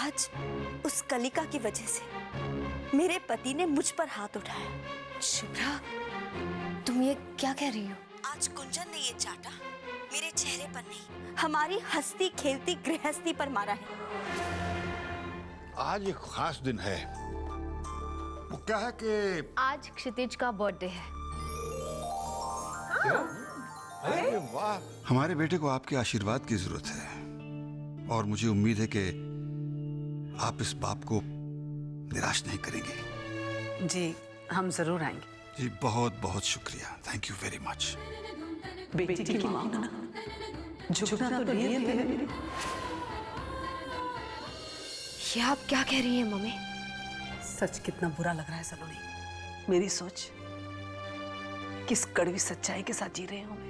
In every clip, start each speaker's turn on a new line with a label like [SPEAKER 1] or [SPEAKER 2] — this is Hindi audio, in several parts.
[SPEAKER 1] आज उस कलिका की वजह से मेरे पति ने मुझ पर हाथ उठाया।
[SPEAKER 2] शुभ्रा, तुम ये क्या कह रही हो?
[SPEAKER 1] आज कुंजन ने ये चाटा मेरे चेहरे पर नहीं, हमारी हंसती खेलती गृहस्थी पर मारा है।
[SPEAKER 3] आज एक खास दिन है। वो क्या है कि
[SPEAKER 2] आज क्षितिज का बर्थडे है।
[SPEAKER 3] अरे वाह, हमारे बेटे को आपके आशीर्वाद की जरूरत है और मुझे उम्मीद है कि आप इस बाप को निराश नहीं करेंगे।
[SPEAKER 4] जी, हम जरूर आएंगे।
[SPEAKER 3] जी बहुत बहुत शुक्रिया, थैंक यू वेरी मच।
[SPEAKER 4] बेटी की मांगना झुकना तो नियत है मेरी।
[SPEAKER 2] ये आप क्या कह रही हैं मम्मी?
[SPEAKER 4] सच कितना बुरा लग रहा है सलोनी। मेरी सोच किस कड़वी सच्चाई के साथ जी रहे हो।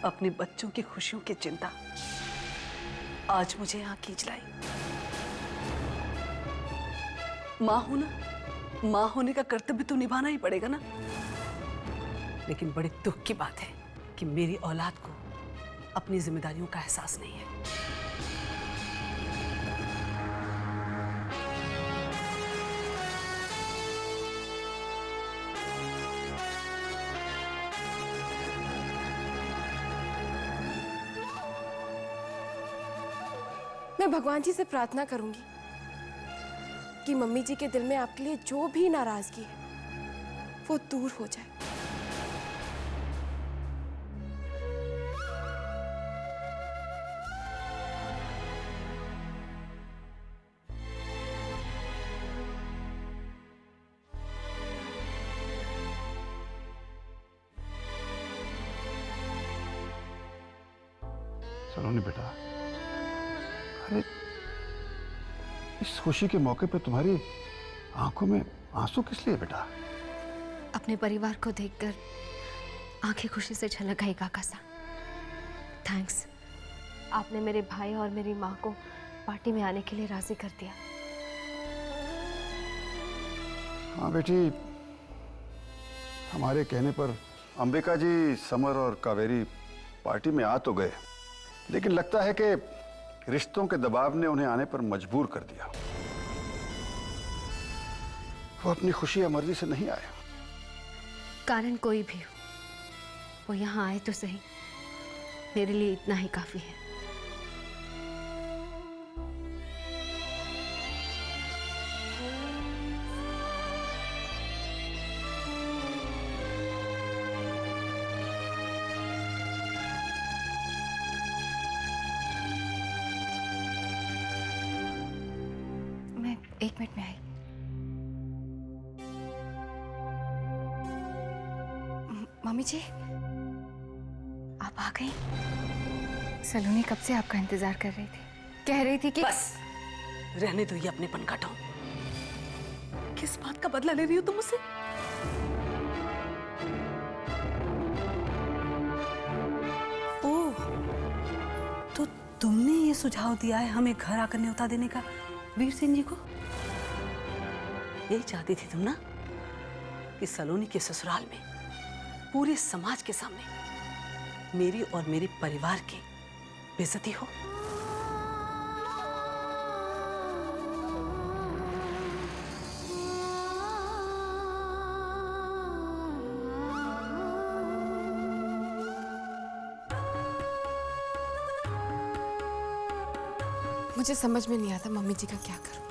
[SPEAKER 4] अपने बच्चों की खुशियों की चिंता आज मुझे यहाँ खींच लाई। माँ होना, माँ होने का कर्तव्य तो निभाना ही पड़ेगा ना। लेकिन बड़े दुख की बात है कि मेरी औलाद को अपनी जिम्मेदारियों का एहसास नहीं है।
[SPEAKER 5] मैं भगवान जी से प्रार्थना करूंगी कि मम्मी जी के दिल में आपके लिए जो भी नाराजगी है वो दूर हो जाए।
[SPEAKER 3] सलोनी बेटा, अरे इस खुशी के मौके पे तुम्हारी आंखों में आंसू किस लिए बेटा?
[SPEAKER 2] अपने परिवार को देखकर आंखें खुशी से छलक गई काका साहब। थैंक्स, आपने मेरे भाई और मेरी माँ को पार्टी में आने के लिए राजी कर दिया।
[SPEAKER 3] हाँ बेटी, हमारे कहने पर अंबिका जी, समर और कावेरी पार्टी में आ तो गए, लेकिन लगता है कि रिश्तों के दबाव ने उन्हें आने पर मजबूर कर दिया। वो अपनी खुशी या मर्जी से नहीं आया।
[SPEAKER 2] कारण कोई भी हो, वो यहाँ आए तो सही, मेरे लिए इतना ही काफी है। मैं 1 मिनट में आई। मम्मी जी, आप आ गई? सलोनी कब से आपका इंतजार कर रही थी, कह रही थी कि
[SPEAKER 4] बस रहने दो ये अपनेपन का ढोंग। किस बात का बदला ले रही हो तुम मुझसे? ओह, तो तुमने ये सुझाव दिया है हमें घर आकर न्योता देने का वीर सिंह जी को? यही चाहती थी तुम ना कि सलोनी के ससुराल में पूरे समाज के सामने मेरी और मेरे परिवार की बेइज्जती हो।
[SPEAKER 5] मुझे समझ में नहीं आता मम्मी जी का क्या करूं।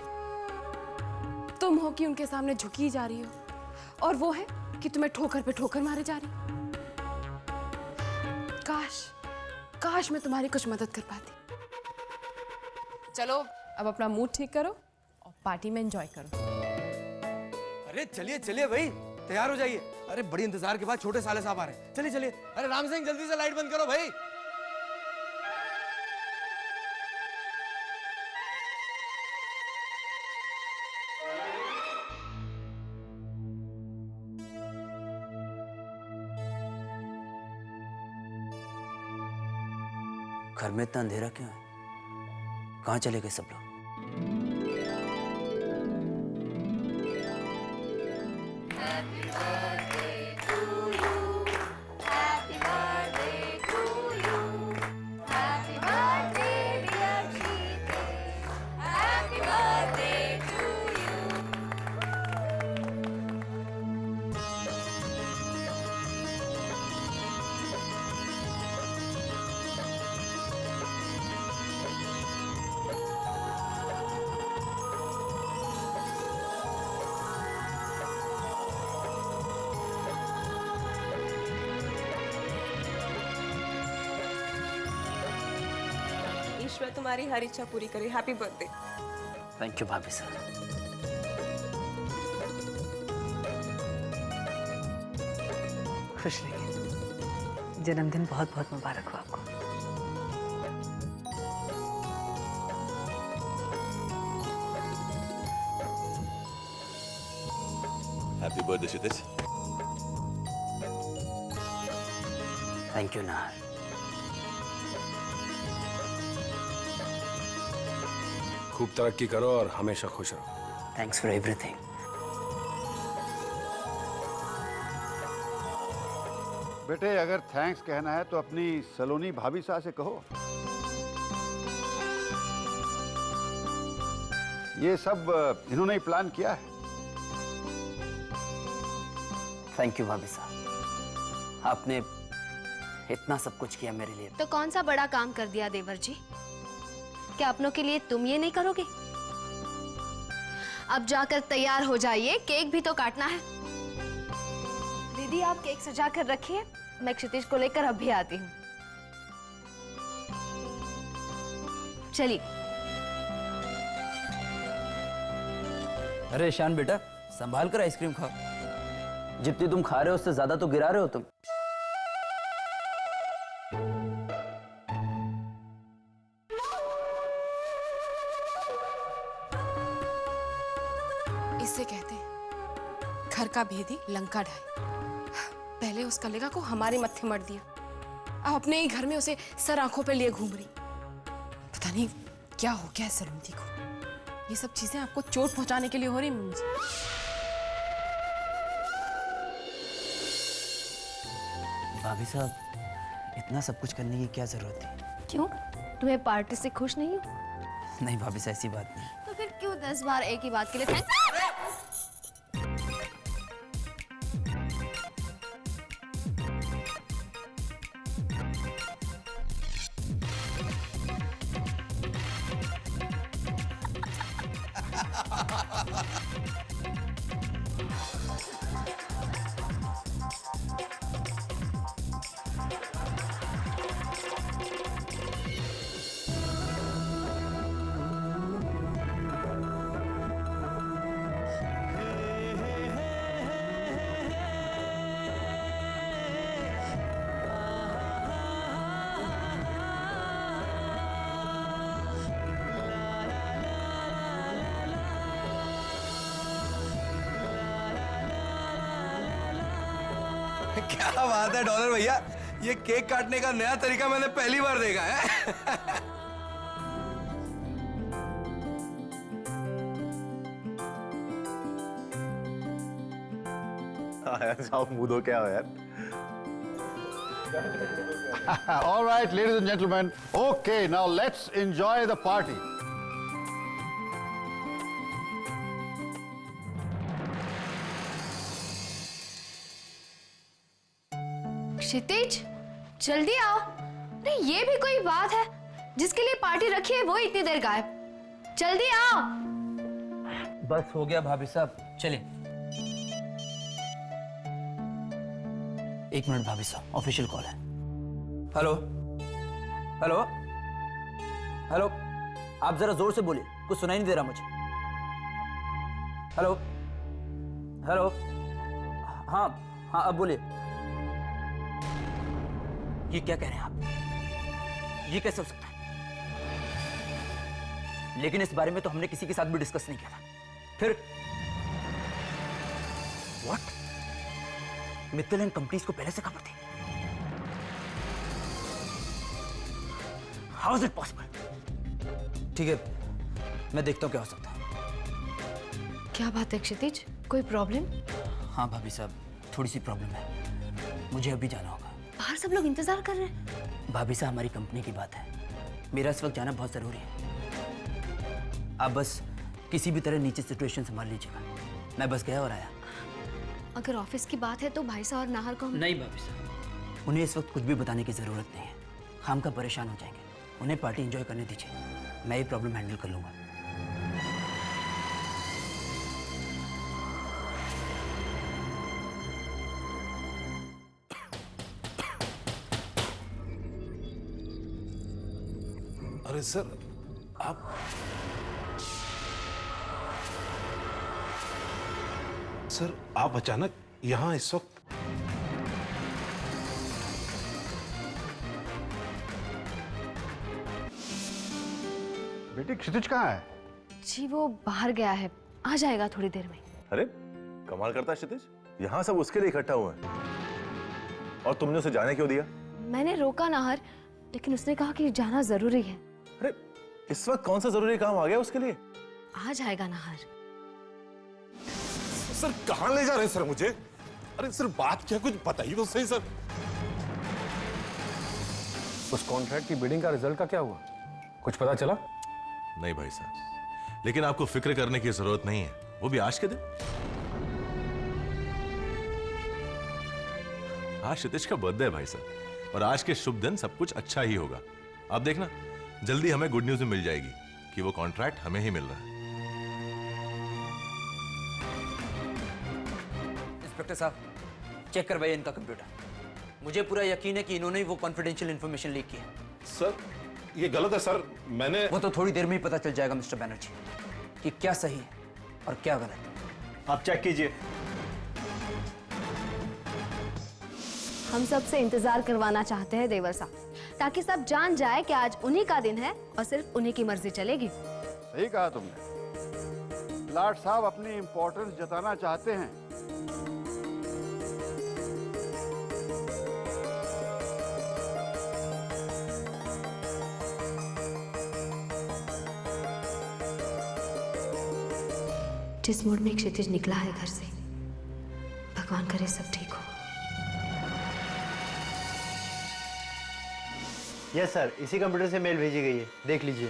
[SPEAKER 5] तुम हो कि उनके सामने झुकी जा रही हो, और वो है कि तुम्हें ठोकर पे ठोकर मारे जा रही। काश मैं तुम्हारी कुछ मदद कर पाती। चलो अब अपना मूड ठीक करो और पार्टी में एंजॉय करो।
[SPEAKER 6] अरे चलिए चलिए भाई, तैयार हो जाइए। अरे बड़ी इंतजार के बाद छोटे साले साहब आ रहे हैं। चलिए चलिए। अरे राम सिंह, जल्दी से लाइट बंद करो भाई।
[SPEAKER 7] घर में इतना अंधेरा क्यों है? कहाँ चले गए सब लोग?
[SPEAKER 5] ईश्वर तुम्हारी हर इच्छा पूरी करे। Happy birthday.
[SPEAKER 7] थैंक यू भाभी साहब।
[SPEAKER 4] खुश रहिए। जन्मदिन बहुत बहुत मुबारक हो आपको।
[SPEAKER 8] Happy birthday Kshitij.
[SPEAKER 7] Thank you Nahar.
[SPEAKER 9] खूब तरक्की करो और हमेशा खुश रहो।
[SPEAKER 7] Thanks for everything.
[SPEAKER 3] बेटे अगर थैंक्स कहना है तो अपनी सलोनी भाभी साहब से कहो। ये सब इन्होंने ही प्लान किया है।
[SPEAKER 7] थैंक यू भाभी साहब, आपने इतना सब कुछ किया मेरे लिए।
[SPEAKER 2] तो कौन सा बड़ा काम कर दिया देवर जी? क्या अपनों के लिए तुम ये नहीं करोगे? अब जाकर तैयार हो जाइए, केक भी तो काटना है। दीदी आप केक सजा कर रखिए, मैं क्षितिज को लेकर अभी आती हूँ। चलिए।
[SPEAKER 7] अरे ईशान बेटा, संभाल कर आइसक्रीम खाओ। जितनी तुम खा रहे हो उससे ज्यादा तो गिरा रहे हो तुम।
[SPEAKER 5] इससे कहते हैं घर का भेदी लंका ढाई। पहले उस कलेगा को हमारे मत्थे मर दिया, अब अपने ही घर में उसे सर आंखों पे लिए घूम रही। पता नहीं क्या हो गया है सलोनी को। ये सब चीजें आपको चोट पहुंचाने के लिए हो रही मम्मी जी।
[SPEAKER 7] भाभी साहब, इतना सब कुछ करने की क्या जरूरत थी?
[SPEAKER 2] क्यों, तुम्हें पार्टी से खुश नहीं हो?
[SPEAKER 7] नहीं भाभी साहब, ऐसी बात नहीं।
[SPEAKER 2] तो फिर क्यों 10 बार एक ही बात के लिए थैंक्स?
[SPEAKER 6] क्या बात है डॉलर भैया, ये केक काटने का नया तरीका मैंने पहली बार देखा है।
[SPEAKER 8] साहब मुंह धो क्या हो यार।
[SPEAKER 3] All right, ladies and gentlemen. Okay, now let's enjoy the party.
[SPEAKER 2] क्षितिज जल्दी आओ। नहीं ये भी कोई बात है, जिसके लिए पार्टी रखी है वो इतनी देर गायब। जल्दी आओ।
[SPEAKER 7] बस हो गया भाभी साहब, चलिए। एक मिनट भाभी साहब, ऑफिशियल कॉल है। हेलो हेलो हेलो, आप जरा जोर से बोलिए, कुछ सुनाई नहीं दे रहा मुझे। हेलो हेलो, हाँ हाँ अब बोलिए। ये क्या कह रहे हैं आप? ये कैसे हो सकता है? लेकिन इस बारे में तो हमने किसी के साथ भी डिस्कस नहीं किया था। फिर व्हाट? मित्तल एंड कंपनीज को पहले से खबर थी? How is it possible? ठीक है, मैं देखता हूं क्या हो सकता है।
[SPEAKER 2] क्या बात है क्षितिज, कोई प्रॉब्लम?
[SPEAKER 7] हाँ भाभी साहब, थोड़ी सी प्रॉब्लम है, मुझे अभी जाना होगा।
[SPEAKER 2] बाहर सब लोग इंतजार कर रहे हैं।
[SPEAKER 7] भाभी साहब, हमारी कंपनी की बात है, मेरा इस वक्त जाना बहुत जरूरी है। आप बस किसी भी तरह नीचे सिचुएशन संभाल लीजिएगा। मैं बस गया और आया।
[SPEAKER 2] अगर ऑफिस की बात है तो भाई साहब और नाहर को
[SPEAKER 7] नहीं भाभी साहब, उन्हें इस वक्त कुछ भी बताने की जरूरत नहीं है। हम का परेशान हो जाएंगे। उन्हें पार्टी एंजॉय करने दीजिए, मैं ये प्रॉब्लम हैंडल कर लूंगा।
[SPEAKER 9] अरे सर, आप सर, आप अचानक यहाँ इस वक्त?
[SPEAKER 3] बेटी क्षितिज कहाँ है?
[SPEAKER 2] जी वो बाहर गया है, आ जाएगा थोड़ी देर में।
[SPEAKER 8] अरे कमाल करता है क्षितिज, यहाँ सब उसके लिए इकट्ठा हुए हैं और तुमने उसे जाने क्यों दिया?
[SPEAKER 2] मैंने रोका नाहर, लेकिन उसने कहा कि जाना जरूरी है।
[SPEAKER 8] अरे इस वक्त कौन सा जरूरी काम आ गया उसके लिए?
[SPEAKER 2] आ जाएगा नाहर।
[SPEAKER 9] सर कहाँ ले जा रहे हैं सर मुझे? अरे सर बात क्या, कुछ बताइए तो सही सर। उस कॉन्ट्रैक्ट की बिडिंग का रिजल्ट का क्या हुआ? कुछ पता चला?
[SPEAKER 8] नहीं भाई साहब, लेकिन आपको फिक्र करने की जरूरत नहीं है, वो भी आज के दिन। आज क्षितिज का बर्थडे है भाई साहब, और आज के शुभ दिन सब कुछ अच्छा ही होगा। आप देखना, जल्दी हमें गुड न्यूज मिल जाएगी कि वो कॉन्ट्रैक्ट हमें ही मिल रहा है।
[SPEAKER 7] इंस्पेक्टर साहब, चेक करवाइए इनका कंप्यूटर। मुझे पूरा यकीन है कि इन्होंने ही वो कॉन्फिडेंशियल इंफॉर्मेशन लीक की है।
[SPEAKER 9] सर ये गलत है सर, मैंने।
[SPEAKER 7] वो तो थोड़ी देर में ही पता चल जाएगा मिस्टर बैनर्जी कि क्या सही है और क्या गलत।
[SPEAKER 10] आप चेक कीजिए।
[SPEAKER 2] हम सबसे इंतजार करवाना चाहते हैं देवर साहब, ताकि सब जान जाए कि आज उन्हीं का दिन है और सिर्फ उन्हीं की मर्जी चलेगी।
[SPEAKER 3] सही कहा तुमने। लाट साहब अपनी इम्पोर्टेंस जताना चाहते हैं।
[SPEAKER 2] जिस मूड में क्षितिज निकला है घर से, भगवान करे सब ठीक हो।
[SPEAKER 10] यस सर, इसी कंप्यूटर से मेल भेजी गई है, देख लीजिए।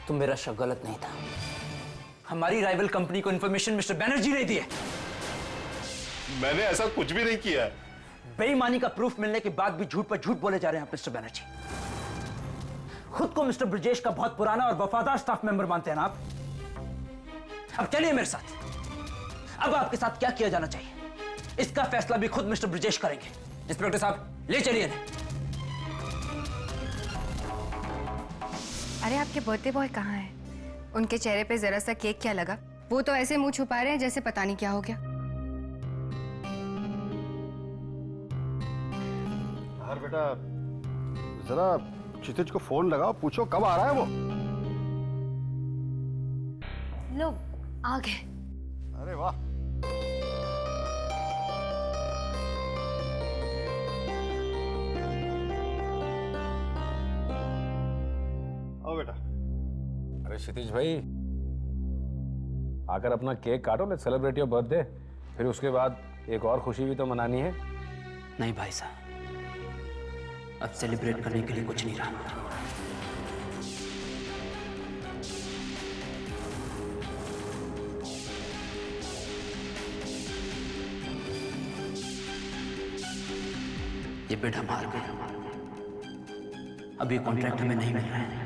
[SPEAKER 7] तो मेरा शक गलत नहीं था। हमारी राइवल कंपनी को इंफॉर्मेशन मिस्टर बैनर्जी ने दी है।
[SPEAKER 9] मैंने ऐसा कुछ भी नहीं किया।
[SPEAKER 7] बेईमानी का प्रूफ मिलने के बाद भी झूठ पर झूठ बोले जा रहे हैं आप मिस्टर बैनर्जी। खुद को मिस्टर ब्रजेश का बहुत पुराना और वफादार स्टाफ मेंबर मानते हैं ना आप? अब चलिए मेरे साथ। अब आपके साथ क्या किया जाना चाहिए, इसका फैसला भी खुद मिस्टर ब्रजेश करेंगे। इंस्पेक्टर साहब, ले चलिए इन्हें।
[SPEAKER 5] अरे आपके बर्थडे बॉय कहाँ है? उनके चेहरे पे जरा सा केक क्या लगा? वो तो ऐसे मुंह छुपा रहे हैं जैसे पता नहीं क्या हो गया।
[SPEAKER 3] यार बेटा, जरा क्षितिज को फोन लगाओ, पूछो कब आ रहा है वो।
[SPEAKER 2] लो आ गए।
[SPEAKER 3] अरे वाह। आओ बेटा।
[SPEAKER 9] अरे क्षितिज भाई, आकर अपना केक काटो, लेट्स सेलिब्रेट योर बर्थडे। फिर उसके बाद एक और खुशी भी तो मनानी है।
[SPEAKER 7] नहीं भाई साहब, अब सेलिब्रेट करने के लिए कुछ नहीं रहा। ये बेड हम हार गए। अब ये कॉन्ट्रैक्ट हमें नहीं मिल रहा है।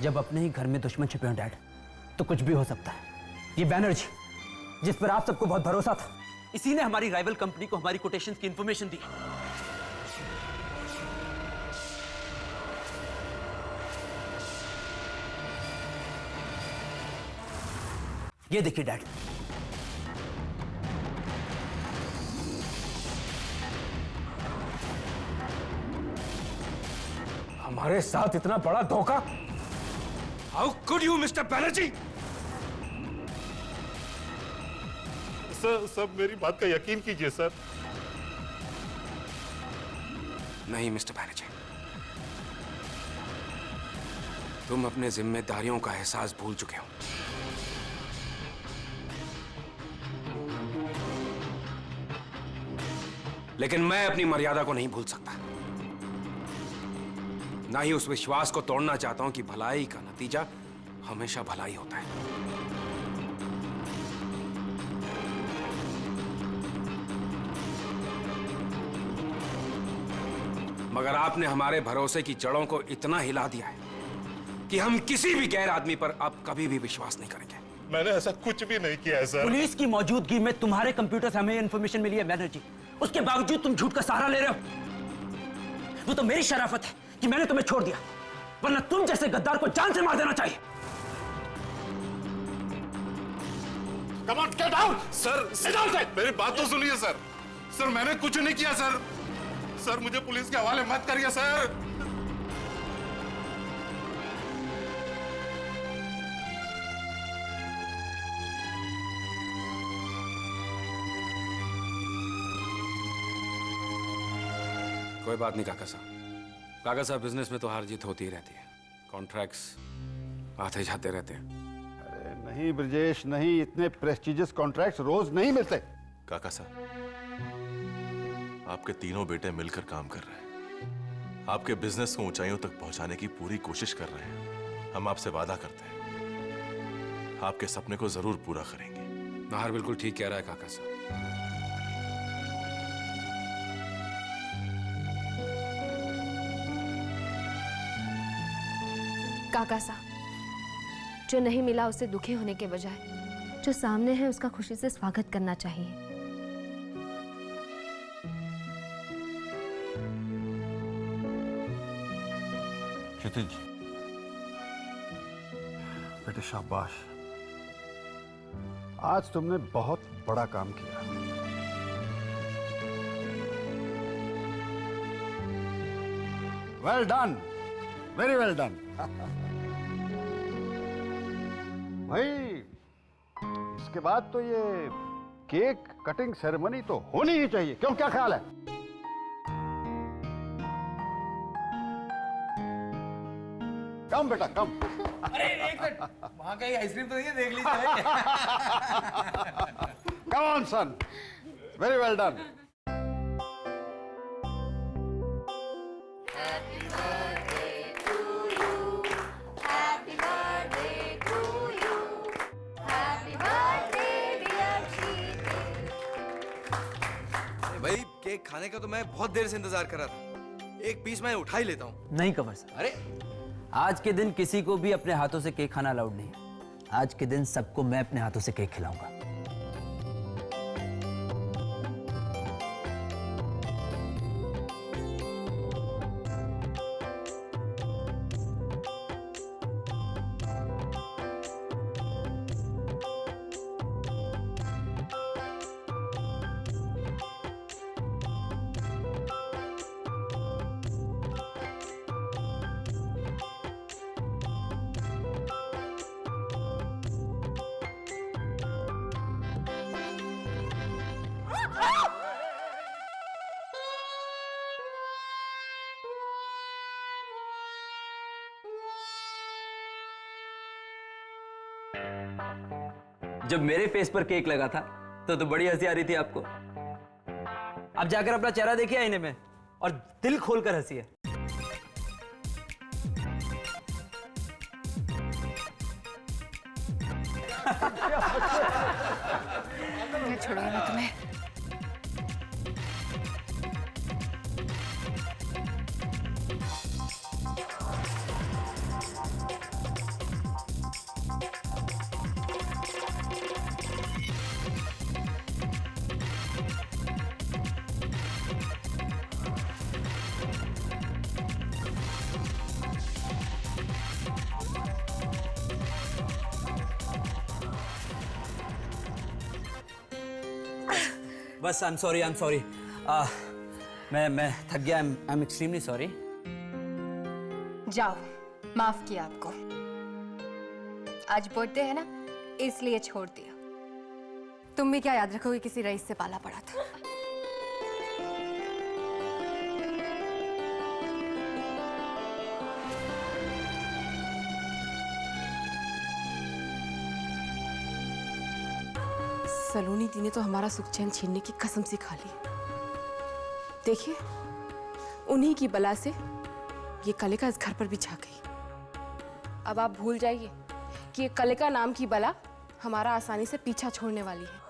[SPEAKER 7] जब अपने ही घर में दुश्मन छिपे हैं डैड, तो कुछ भी हो सकता है। ये बैनर्जी, जिस पर आप सबको बहुत भरोसा था, इसी ने हमारी राइवल कंपनी को हमारी कोटेशंस की इंफॉर्मेशन दी। ये देखिए डैड,
[SPEAKER 9] हमारे साथ इतना बड़ा धोखा। How could you mister Banerjee?
[SPEAKER 11] Sir मेरी बात का यकीन कीजिए सर।
[SPEAKER 9] नहीं मिस्टर बैनर्जी, तुम अपने जिम्मेदारियों का एहसास भूल चुके हो। लेकिन मैं अपनी मर्यादा को नहीं भूल सकता, ना ही उस विश्वास को तोड़ना चाहता हूं कि भलाई का नतीजा हमेशा भलाई होता है। मगर आपने हमारे भरोसे की जड़ों को इतना हिला दिया है कि हम किसी भी गैर आदमी पर अब कभी भी विश्वास नहीं करेंगे।
[SPEAKER 11] मैंने ऐसा कुछ भी नहीं किया है सर।
[SPEAKER 7] पुलिस की मौजूदगी में तुम्हारे कंप्यूटर से हमें इंफॉर्मेशन मिली है बैनर्जी, उसके बावजूद तुम झूठ का सहारा ले रहे हो। वो तो मेरी शराफत है कि मैंने तुम्हें छोड़ दिया, वरना तुम जैसे गद्दार को जान से मार देना चाहिए।
[SPEAKER 11] Come on, get out! Sir, मेरी बात तो सुनिए सर। सर मैंने कुछ नहीं किया सर। सर मुझे पुलिस के हवाले मत करिए सर।
[SPEAKER 9] कोई बात नहीं काका साहब। काका साहब, बिजनेस में तो हार जीत होती ही रहती है, कॉन्ट्रैक्ट्स आते जाते रहते हैं।
[SPEAKER 3] अरे नहीं ब्रजेश नहीं, इतने प्रेस्टिजियस कॉन्ट्रैक्ट्स रोज नहीं मिलते।
[SPEAKER 8] काका साहब, आपके तीनों बेटे मिलकर काम कर रहे हैं, आपके बिजनेस को ऊंचाइयों तक पहुंचाने की पूरी कोशिश कर रहे हैं। हम आपसे वादा करते हैं, आपके सपने को जरूर पूरा करेंगे।
[SPEAKER 9] नाहर बिल्कुल ठीक कह रहा है काका साहब।
[SPEAKER 2] काका साहब, जो नहीं मिला उससे दुखी होने के बजाय जो सामने है उसका खुशी से स्वागत करना चाहिए।
[SPEAKER 3] क्षितिज, बेटे शाबाश, आज तुमने बहुत बड़ा काम किया। Well done, very well done. भाई इसके बाद तो ये केक कटिंग सेरेमनी तो होनी ही चाहिए, क्यों, क्या ख्याल है? कम बेटा कम।
[SPEAKER 6] अरे एक मिनट, वहां कहीं आइसक्रीम तो नहीं है, देख लीजिए।
[SPEAKER 3] Come on son, very well done.
[SPEAKER 6] भाई केक खाने का तो मैं बहुत देर से इंतजार कर रहा था, एक पीस मैं उठा ही लेता हूँ।
[SPEAKER 7] नहीं कंवर साहब,
[SPEAKER 6] अरे
[SPEAKER 7] आज के दिन किसी को भी अपने हाथों से केक खाना अलाउड नहीं है। आज के दिन सबको मैं अपने हाथों से केक खिलाऊंगा। जब मेरे फेस पर केक लगा था तो बड़ी हंसी आ रही थी आपको। अब जाकर अपना चेहरा देखिए आईने में और दिल खोलकर हंसिए।
[SPEAKER 5] मैं छोड़ूंगा ना तुम्हें।
[SPEAKER 7] बस आई एम सॉरी। मैं थक गया। I am extremely sorry.
[SPEAKER 12] जाओ, माफ किया आपको। आज बर्थडे है ना, इसलिए छोड़ दिया। तुम भी क्या याद रखोगे, किसी रईस से पाला पड़ा था।
[SPEAKER 5] सलोनी दी ने तो हमारा सुख चैन छीनने की कसम सी खा ली। देखिए, उन्हीं की बला से ये कलिका इस घर पर भी छा गई। अब आप भूल जाइए कि ये कलिका नाम की बला हमारा आसानी से पीछा छोड़ने वाली है।